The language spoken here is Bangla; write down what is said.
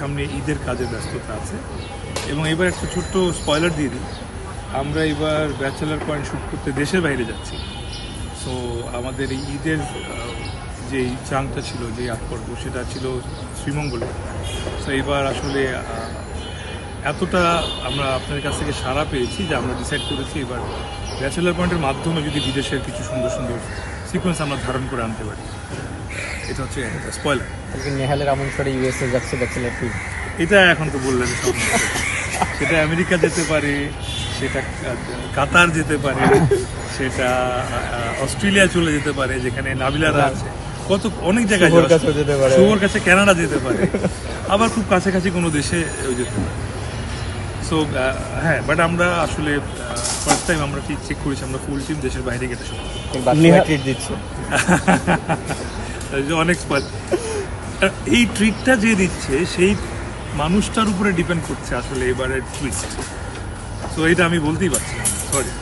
সামনে ঈদের কাজের ব্যস্ততা আছে। এবং এবার একটা ছোট্ট স্পয়লার দিয়ে দিই, আমরা এবার ব্যাচেলার পয়েন্ট শ্যুট করতে দেশের বাইরে যাচ্ছি। সো আমাদের এই ঈদের যেই চাংটা ছিল, যে আট পর্ব, সেটা ছিল শ্রীমঙ্গলে। সো এবার আসলে এতটা আমরা আপনার কাছ থেকে সাড়া পেয়েছি যে আমরা ডিসাইড করেছি এবার ব্যাচেলার পয়েন্টের মাধ্যমে যদি বিদেশের কিছু সুন্দর সুন্দর সিকোয়েন্স আমরা ধারণ করে আনতে পারি। এটা হচ্ছে স্পয়লার। নেহালের আমন্ত্রণে ইউএসএ যাচ্ছে ব্যাচেলার টিম। এটা এখন তো বললেন সব। সেটা আমেরিকা যেতে পারে, সেটা কাতার যেতে পারে, সেটা অস্ট্রেলিয়া চলে যেতে পারে যেখানে নাবিলারা আছে, কত অনেক জায়গায় যেতে পারে, শুভর কাছে কানাডা যেতে পারে, আবার খুব কাছাকাছি কোনো দেশে যেতে পারে। সো হ্যাঁ, বাট আমরা আসলে ফার্স্ট টাইম আমরা ঠিক চেক করেছি আমরা ফুল টিম দেশের বাইরে গেতে শুরু ট্রিট দিচ্ছে। অনেক এই ট্রিটটা যে দিচ্ছে সেই মানুষটার উপরে ডিপেন্ড করছে আসলে এবারের টুইস্ট। তো এটা আমি বলতেই পারছি না, সরি।